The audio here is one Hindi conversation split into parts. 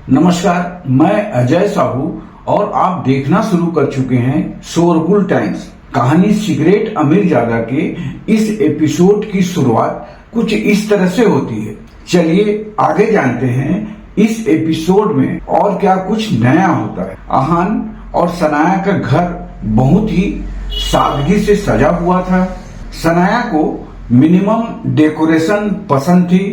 नमस्कार, मैं अजय साहू और आप देखना शुरू कर चुके हैं शोरगुल टाइम्स। कहानी सिगरेट अमीरजादा के इस एपिसोड की शुरुआत कुछ इस तरह से होती है। चलिए आगे जानते हैं इस एपिसोड में और क्या कुछ नया होता है। अहान और सनाया का घर बहुत ही सादगी से सजा हुआ था। सनाया को मिनिमम डेकोरेशन पसंद थी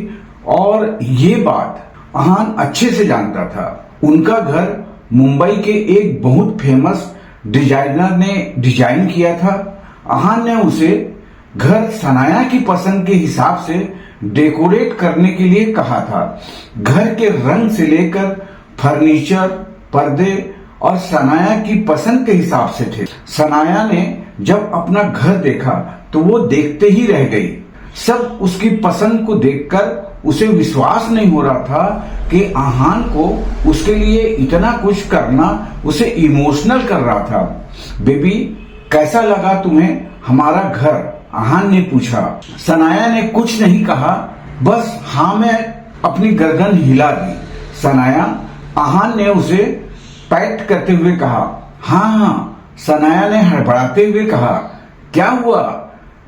और ये बात अहान अच्छे से जानता था। उनका घर मुंबई के एक बहुत फेमस डिजाइनर ने डिजाइन किया था। अहान ने उसे घर सनाया की पसंद के हिसाब से डेकोरेट करने के लिए कहा था। घर के रंग से लेकर फर्नीचर, पर्दे और सनाया की पसंद के हिसाब से थे। सनाया ने जब अपना घर देखा तो वो देखते ही रह गई। सब उसकी पसंद को देखकर उसे विश्वास नहीं हो रहा था कि अहान को उसके लिए इतना कुछ करना उसे इमोशनल कर रहा था। बेबी, कैसा लगा तुम्हें हमारा घर? अहान ने पूछा। सनाया ने कुछ नहीं कहा, बस हाँ में अपनी गर्दन हिला दी। सनाया, अहान ने उसे पैट करते हुए कहा। हाँ, सनाया ने हड़बड़ाते हुए कहा। क्या हुआ,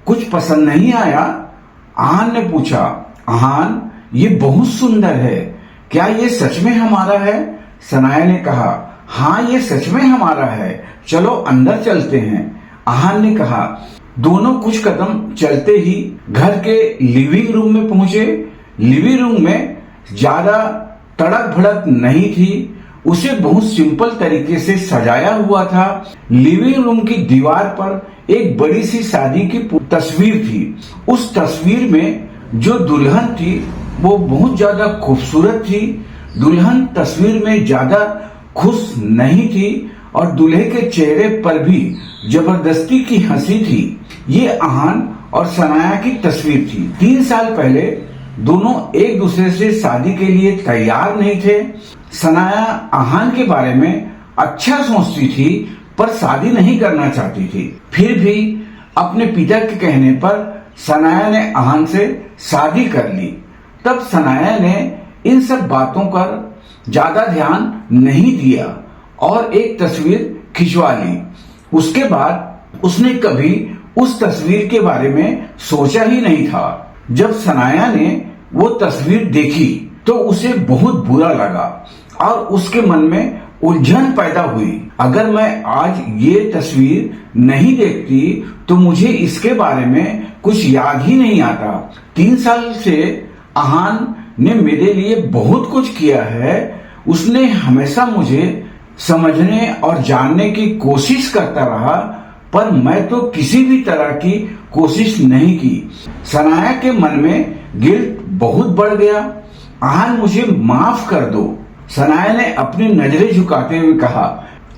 कुछ पसंद नहीं आया? अहान ने पूछा। अहान, ये बहुत सुंदर है, क्या ये सच में हमारा है? सनाया ने कहा। हाँ, ये सच में हमारा है, चलो अंदर चलते हैं, अहान ने कहा। दोनों कुछ कदम चलते ही घर के लिविंग रूम में पहुंचे। लिविंग रूम में ज्यादा तड़क भड़क नहीं थी, उसे बहुत सिंपल तरीके से सजाया हुआ था। लिविंग रूम की दीवार पर एक बड़ी सी शादी की तस्वीर थी। उस तस्वीर में जो दुल्हन थी वो बहुत ज्यादा खूबसूरत थी। दुल्हन तस्वीर में ज्यादा खुश नहीं थी और दूल्हे के चेहरे पर भी जबरदस्ती की हंसी थी। ये अहान और सनाया की तस्वीर थी। 3 साल पहले दोनों एक दूसरे से शादी के लिए तैयार नहीं थे। सनाया अहान के बारे में अच्छा सोचती थी पर शादी नहीं करना चाहती थी। फिर भी अपने पिता के कहने पर सनाया ने अहान से शादी कर ली। तब सनाया ने इन सब बातों पर ज्यादा ध्यान नहीं दिया और एक तस्वीर खिंचवा ली। उसके बाद उसने कभी उस तस्वीर के बारे में सोचा ही नहीं था। जब सनाया ने वो तस्वीर देखी तो उसे बहुत बुरा लगा और उसके मन में उलझन पैदा हुई। अगर मैं आज ये तस्वीर नहीं देखती तो मुझे इसके बारे में कुछ याद ही नहीं आता। 3 साल से अहान ने मेरे लिए बहुत कुछ किया है। उसने हमेशा मुझे समझने और जानने की कोशिश करता रहा, पर मैं तो किसी भी तरह की कोशिश नहीं की। सनाया के मन में गिल्ट बहुत बढ़ गया। अहान, मुझे माफ कर दो, सनाया ने अपनी नजरें झुकाते हुए कहा।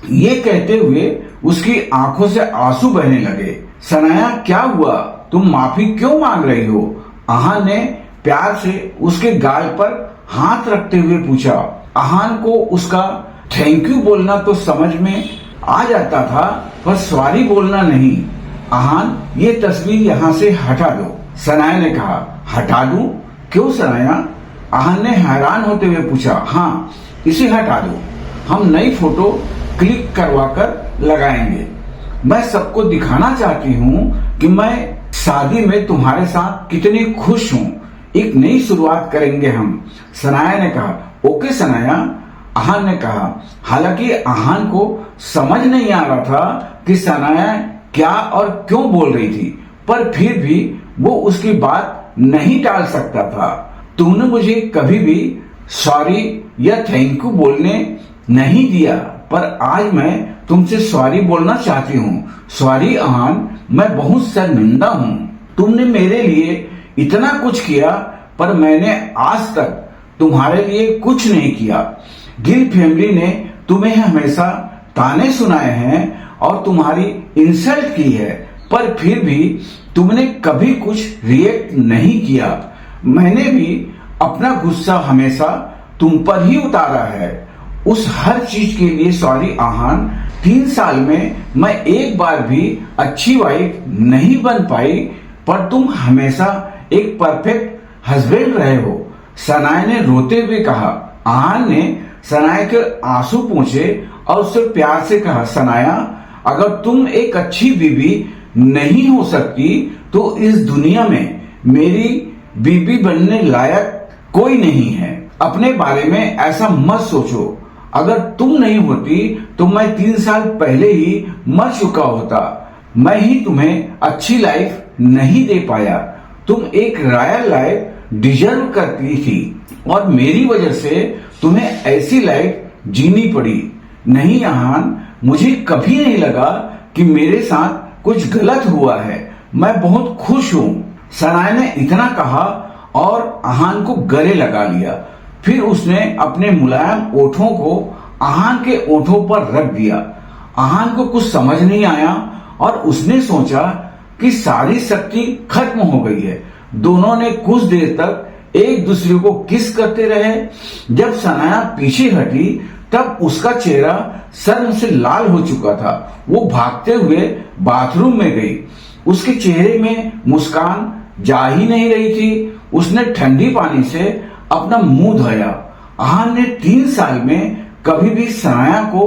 ये कहते हुए उसकी आंखों से आंसू बहने लगे। सनाया, क्या हुआ, तुम माफी क्यों मांग रही हो? अहान ने प्यार से उसके गाल पर हाथ रखते हुए पूछा। अहान को उसका थैंक यू बोलना तो समझ में आ जाता था, पर सॉरी बोलना नहीं। अहान, ये तस्वीर यहाँ से हटा दो, सनाया ने कहा। हटा दूं? क्यों सनाया? अहान ने हैरान होते हुए पूछा। हाँ, इसे हटा दो, हम नई फोटो क्लिक करवा कर लगाएंगे। मैं सबको दिखाना चाहती हूँ कि मैं शादी में तुम्हारे साथ कितनी खुश हूँ। एक नई शुरुआत करेंगे हम, सनाया ने कहा। ओके सनाया, अहान ने कहा। हालांकि अहान को समझ नहीं आ रहा था कि सनाया क्या और क्यों बोल रही थी, पर फिर भी वो उसकी बात नहीं टाल सकता था। तुमने मुझे कभी भी सॉरी या थैंक यू बोलने नहीं दिया, पर आज मैं तुमसे सॉरी बोलना चाहती हूँ। सॉरी अहान, मैं बहुत शर्मिंदा हूँ। तुमने मेरे लिए इतना कुछ किया, पर मैंने आज तक तुम्हारे लिए कुछ नहीं किया। गिल फैमिली ने तुम्हें हमेशा ताने सुनाए हैं और तुम्हारी इंसल्ट की है, पर फिर भी तुमने कभी कुछ रिएक्ट नहीं किया। मैंने भी अपना गुस्सा हमेशा तुम पर ही उतारा है। उस हर चीज के लिए सॉरी अहान। 3 साल में मैं एक बार भी अच्छी वाइफ नहीं बन पाई, पर तुम हमेशा एक परफेक्ट हस्बैंड रहे हो, सनाया ने रोते हुए कहा। अहान ने सनाया के आंसू पोंछे और उससे प्यार से कहा, सनाया, अगर तुम एक अच्छी बीवी नहीं हो सकती तो इस दुनिया में मेरी बीवी बनने लायक कोई नहीं है। अपने बारे में ऐसा मत सोचो। अगर तुम नहीं होती तो मैं 3 साल पहले ही मर चुका होता। मैं ही तुम्हें अच्छी लाइफ नहीं दे पाया। तुम एक रॉयल लाइफ डिजर्व करती थी और मेरी वजह से तुम्हें ऐसी लाइफ जीनी पड़ी। नहीं आहान, मुझे कभी नहीं लगा कि मेरे साथ कुछ गलत हुआ है। मैं बहुत खुश हूँ। सनाया ने इतना कहा और आहान को गले लगा लिया। फिर उसने अपने मुलायम ओठों को आहान के ओठों पर रख दिया। आहान को कुछ समझ नहीं आया और उसने सोचा कि सारी शक्ति खत्म हो गई है। दोनों ने कुछ देर तक एक दूसरे को किस करते रहे। जब सनाया पीछे हटी तब उसका चेहरा शर्म से लाल हो चुका था। वो भागते हुए बाथरूम में गई। उसके चेहरे में मुस्कान जा ही नहीं रही थी। उसने ठंडी पानी से अपना मुंह धोया। आहान ने 3 साल में कभी भी सनाया को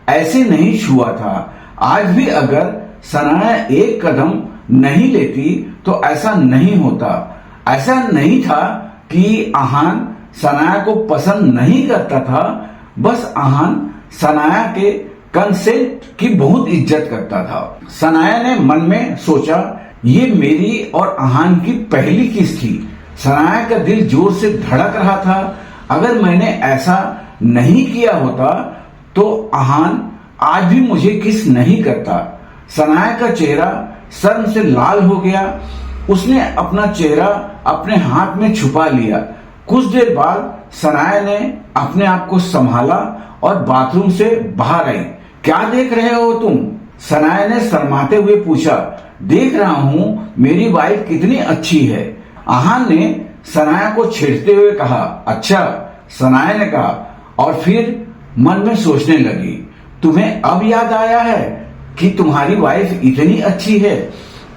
ऐसे नहीं छुआ था। आज भी अगर सनाया एक कदम नहीं लेती तो ऐसा नहीं होता। ऐसा नहीं था कि आहान सनाया को पसंद नहीं करता था, बस आहान सनाया के कंसेंट की बहुत इज्जत करता था। सनाया ने मन में सोचा, ये मेरी और आहान की पहली किस थी। सनाया का दिल जोर से धड़क रहा था। अगर मैंने ऐसा नहीं किया होता तो आहान आज भी मुझे किस नहीं करता। सनाया का चेहरा शर्म से लाल हो गया। उसने अपना चेहरा अपने हाथ में छुपा लिया। कुछ देर बाद सनाया ने अपने आप को संभाला और बाथरूम से बाहर आई। क्या देख रहे हो तुम? सनाया ने शर्माते हुए पूछा। देख रहा हूँ मेरी वाइफ कितनी अच्छी है। आहान ने सनाया को छेड़ते हुए कहा। अच्छा, सनाया ने कहा और फिर मन में सोचने लगी, तुम्हें अब याद आया है कि तुम्हारी वाइफ इतनी अच्छी है?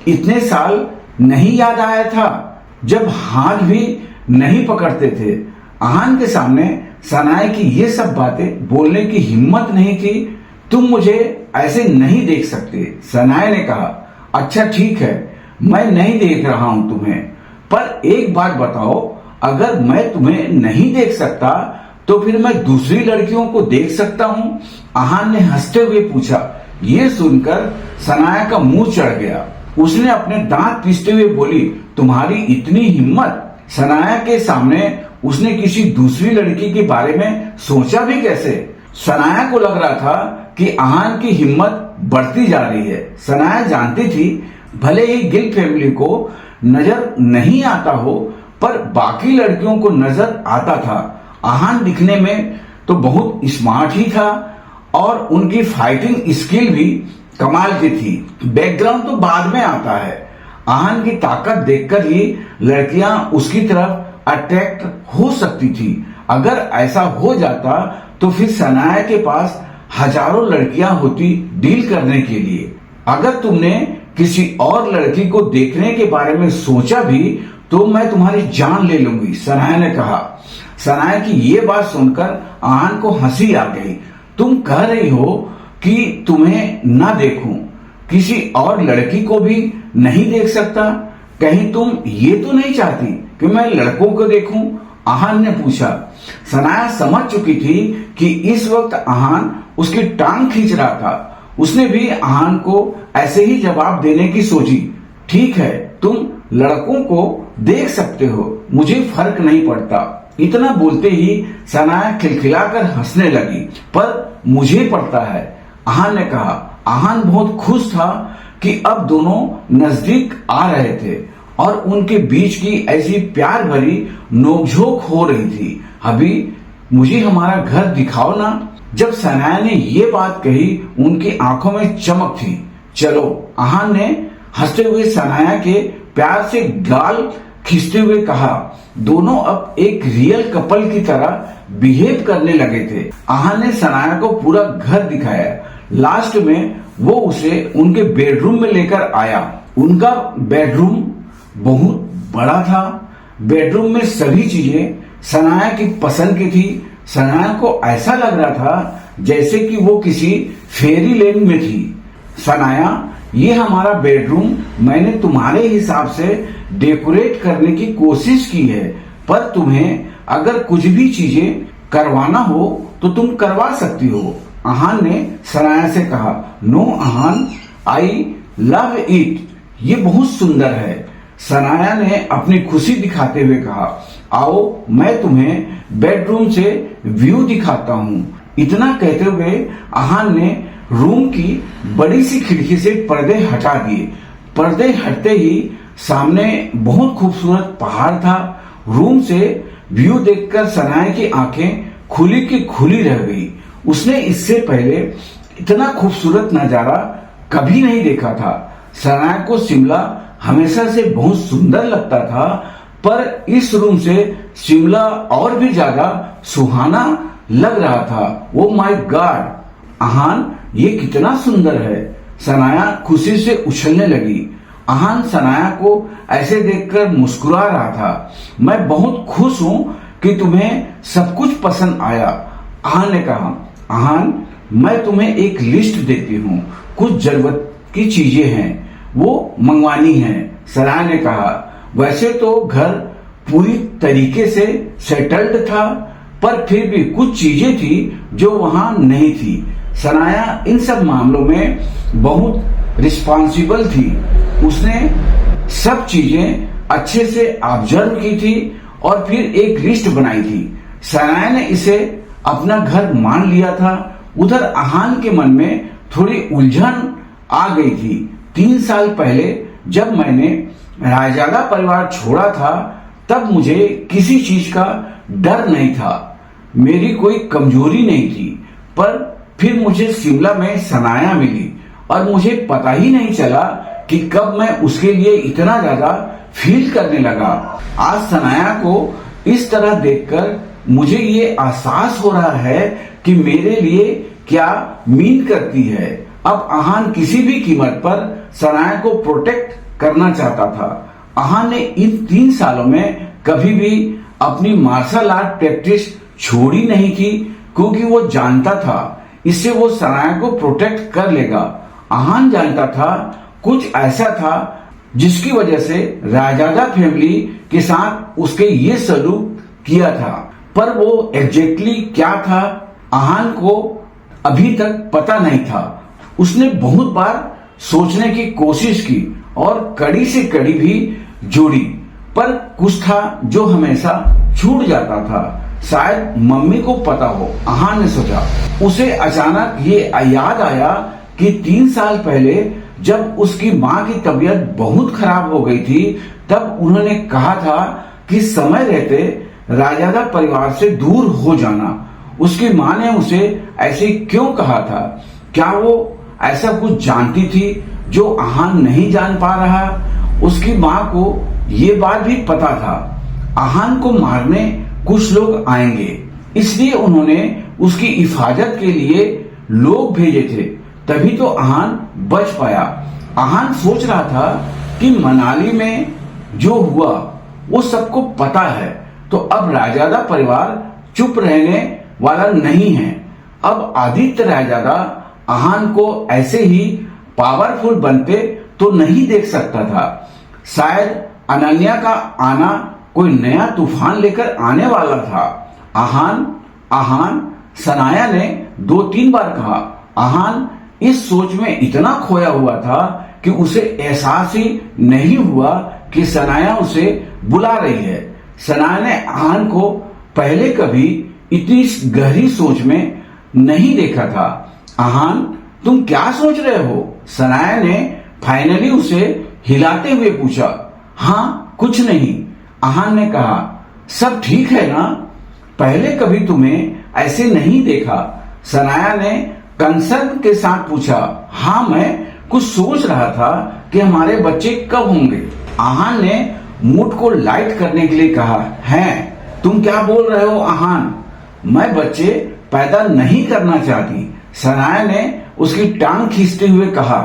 इतने साल नहीं याद आया था जब हाथ भी नहीं पकड़ते थे। आहान के सामने सनाया की ये सब बातें बोलने की हिम्मत नहीं थी। तुम मुझे ऐसे नहीं देख सकते, सनाया ने कहा। अच्छा ठीक है, मैं नहीं देख रहा हूं तुम्हें, पर एक बात बताओ, अगर मैं तुम्हें नहीं देख सकता तो फिर मैं दूसरी लड़कियों को देख सकता हूं? आहान ने हंसते हुए पूछा। ये सुनकर सनाया का मुंह चढ़ गया। उसने अपने दांत पीसते हुए बोली, तुम्हारी इतनी हिम्मत? सनाया के सामने उसने किसी दूसरी लड़की के बारे में सोचा भी कैसे? सनाया को लग रहा था कि आहान की हिम्मत बढ़ती जा रही है। सनाया जानती थी भले ही गिल फैमिली को नजर नहीं आता हो, पर बाकी लड़कियों को नजर आता था। आहान दिखने में तो बहुत स्मार्ट ही था और उनकी फाइटिंग स्किल भी कमाल की थी। बैकग्राउंड तो बाद में आता है। आहान की ताकत देखकर ही लड़कियां उसकी तरफ अट्रैक्ट हो सकती थी। अगर ऐसा हो जाता तो फिर सनाया के पास हजारों लड़कियां होती डील करने के लिए। अगर तुमने किसी और लड़की को देखने के बारे में सोचा भी तो मैं तुम्हारी जान ले लूंगी, सनाया ने कहा। सनाया की ये बात सुनकर आहान को हंसी आ गई। तुम कह रही हो कि तुम्हें ना देखूं, किसी और लड़की को भी नहीं देख सकता? कहीं तुम ये तो नहीं चाहती कि मैं लड़कों को देखूं? आहान ने पूछा। सनाया समझ चुकी थी कि इस वक्त आहान उसकी टांग खींच रहा था। उसने भी आहान को ऐसे ही जवाब देने की सोची। ठीक है, तुम लड़कों को देख सकते हो, मुझे फर्क नहीं पड़ता। इतना बोलते ही सनाया खिलखिलाकर हंसने लगी। पर मुझे पड़ता है, आहान ने कहा। आहान बहुत खुश था कि अब दोनों नजदीक आ रहे थे और उनके बीच की ऐसी प्यार भरी नोकझोंक हो रही थी। अभी मुझे हमारा घर दिखाओ ना। जब सनाया ने ये बात कही उनकी आंखों में चमक थी। चलो, आहान ने हंसते हुए सनाया के प्यार से गाल खींचते हुए कहा। दोनों अब एक रियल कपल की तरह बिहेव करने लगे थे। आहान ने सनाया को पूरा घर दिखाया। लास्ट में वो उसे उनके बेडरूम में लेकर आया। उनका बेडरूम बहुत बड़ा था। बेडरूम में सभी चीजें सनाया की पसंद की थी। सनाया को ऐसा लग रहा था जैसे कि वो किसी फेरी लैंड में थी। सनाया, ये हमारा बेडरूम मैंने तुम्हारे हिसाब से डेकोरेट करने की कोशिश की है, पर तुम्हें अगर कुछ भी चीजें करवाना हो तो तुम करवा सकती हो। अहान ने सनाया से कहा। No Ahaan, I love it, ये बहुत सुंदर है। सनाया ने अपनी खुशी दिखाते हुए कहा, आओ मैं तुम्हें बेडरूम से व्यू दिखाता हूँ। इतना कहते हुए अहान ने रूम की बड़ी सी खिड़की से पर्दे हटा दिए। पर्दे हटते ही सामने बहुत खूबसूरत पहाड़ था। रूम से व्यू देखकर सनाया की आंखें खुली की खुली रह गई। उसने इससे पहले इतना खूबसूरत नजारा कभी नहीं देखा था। सनाया को शिमला हमेशा से बहुत सुंदर लगता था, पर इस रूम से शिमला और भी ज्यादा सुहाना लग रहा था। ओ माय गॉड अहान, ये कितना सुंदर है। सनाया खुशी से उछलने लगी। अहान सनाया को ऐसे देखकर मुस्कुरा रहा था। मैं बहुत खुश हूं कि तुम्हें सब कुछ पसंद आया। अहान ने कहा। अहान, मैं तुम्हें एक लिस्ट देती हूँ, कुछ जरूरत की चीजें हैं, वो मंगवानी है। सनाया ने कहा। वैसे तो घर पूरी तरीके से सेटल्ड था, पर फिर भी कुछ चीजें थी जो वहां नहीं थी। सनाया इन सब मामलों में बहुत रिस्पॉन्सिबल थी। उसने सब चीजें अच्छे से ऑब्जर्व की थी और फिर एक लिस्ट बनाई थी। सनाया ने इसे अपना घर मान लिया था। उधर अहान के मन में थोड़ी उलझन आ गई थी। 3 साल पहले जब मैंने रायजादा परिवार छोड़ा था, तब मुझे किसी चीज का डर नहीं था, मेरी कोई कमजोरी नहीं थी। पर फिर मुझे शिमला में सनाया मिली और मुझे पता ही नहीं चला कि कब मैं उसके लिए इतना ज्यादा फील करने लगा। आज सनाया को इस तरह देखकर मुझे ये एहसास हो रहा है कि मेरे लिए क्या मीन करती है। अब अहान किसी भी कीमत पर सनाया को प्रोटेक्ट करना चाहता था। अहान ने इन 3 सालों में कभी भी अपनी मार्शल आर्ट प्रैक्टिस छोड़ी नहीं थी, क्योंकि वो जानता था इससे वो सनाया को प्रोटेक्ट कर लेगा। अहान जानता था कुछ ऐसा था जिसकी वजह से रायजादा फैमिली के साथ उसके ये सलूक किया था, पर वो एग्जैक्टली क्या था अहान को अभी तक पता नहीं था। उसने बहुत बार सोचने की कोशिश की और कड़ी से कड़ी भी जोड़ी, पर कुछ था जो हमेशा छूट जाता था। शायद मम्मी को पता हो, अहान ने सोचा। उसे अचानक ये याद आया कि 3 साल पहले जब उसकी माँ की तबीयत बहुत खराब हो गई थी, तब उन्होंने कहा था कि समय रहते रायजादा परिवार से दूर हो जाना। उसकी माँ ने उसे ऐसे क्यों कहा था? क्या वो ऐसा कुछ जानती थी जो अहान नहीं जान पा रहा? उसकी माँ को ये बात भी पता था अहान को मारने कुछ लोग आएंगे, इसलिए उन्होंने उसकी हिफाजत के लिए लोग भेजे थे, तभी तो अहान बच पाया। अहान सोच रहा था कि मनाली में जो हुआ वो सबको पता है, तो अब रायजादा परिवार चुप रहने वाला नहीं है। अब आदित्य रायजादा अहान को ऐसे ही पावरफुल बनते तो नहीं देख सकता था। शायद अनन्या का आना कोई नया तूफान लेकर आने वाला था। अहान अहान सनाया ने 2-3 बार कहा। अहान इस सोच में इतना खोया हुआ था कि उसे एहसास ही नहीं हुआ कि सनाया उसे बुला रही है। सनाया ने अहान को पहले कभी इतनी गहरी सोच में नहीं देखा था। अहान, तुम क्या सोच रहे हो? सनाया ने फाइनली उसे हिलाते हुए पूछा। हाँ, कुछ नहीं, अहान ने कहा। सब ठीक है ना? पहले कभी तुम्हें ऐसे नहीं देखा। सनाया ने कंसर्न के साथ पूछा। हाँ, मैं कुछ सोच रहा था कि हमारे बच्चे कब होंगे। अहान ने मूड को लाइट करने के लिए कहा। हैं, तुम क्या बोल रहे हो अहान? मैं बच्चे पैदा नहीं करना चाहती। सनाया ने उसकी टांग खींचते हुए कहा।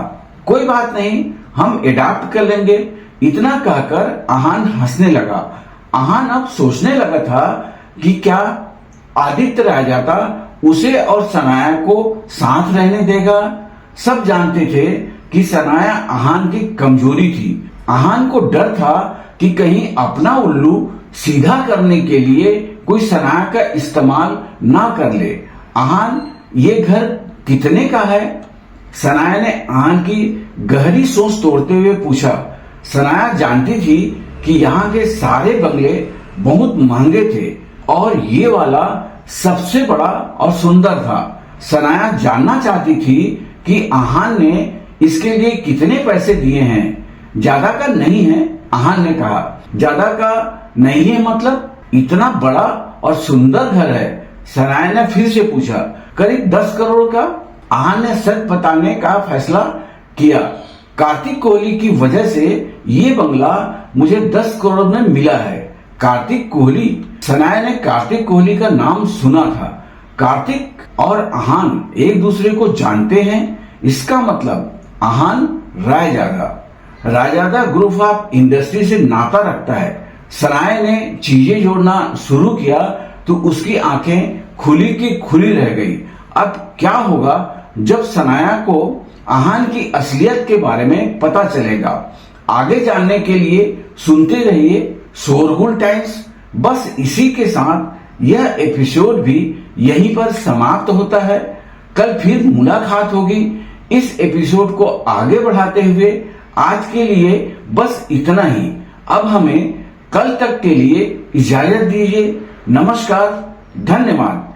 कोई बात नहीं, हम एडाप्ट कर लेंगे। इतना कहकर अहान हंसने लगा। अहान अब सोचने लगा था कि क्या आदित्य राजाता उसे और सनाया को साथ रहने देगा। सब जानते थे कि सनाया आहान की कमजोरी थी। आहान को डर था कि कहीं अपना उल्लू सीधा करने के लिए कोई सनाया का इस्तेमाल ना कर ले। आहान, ये घर कितने का है? सनाया ने आहान की गहरी सोच तोड़ते हुए पूछा। सनाया जानती थी कि यहाँ के सारे बंगले बहुत महंगे थे और ये वाला सबसे बड़ा और सुंदर था। सनाया जानना चाहती थी कि आहान ने इसके लिए कितने पैसे दिए हैं। ज्यादा का नहीं है, आहान ने कहा। ज्यादा का नहीं है मतलब? इतना बड़ा और सुंदर घर है। सनाया ने फिर से पूछा। करीब 10 करोड़ का। आहान ने सच बताने का फैसला किया। कार्तिक कोहली की वजह से ये बंगला मुझे 10 करोड़ में मिला है। कार्तिक कोहली? सनाया ने कार्तिक कोहली का नाम सुना था। कार्तिक और आहान एक दूसरे को जानते हैं। इसका मतलब आहान रायजादा ग्रुप ऑफ इंडस्ट्री से नाता रखता है। सनाया ने चीजें जोड़ना शुरू किया तो उसकी आंखें खुली की खुली रह गई। अब क्या होगा जब सनाया को आहान की असलियत के बारे में पता चलेगा? आगे जानने के लिए सुनते रहिए शोरगुल टाइम्स। बस इसी के साथ यह एपिसोड भी यहीं पर समाप्त होता है। कल फिर मुलाकात होगी इस एपिसोड को आगे बढ़ाते हुए। आज के लिए बस इतना ही। अब हमें कल तक के लिए इजाजत दीजिए। नमस्कार, धन्यवाद।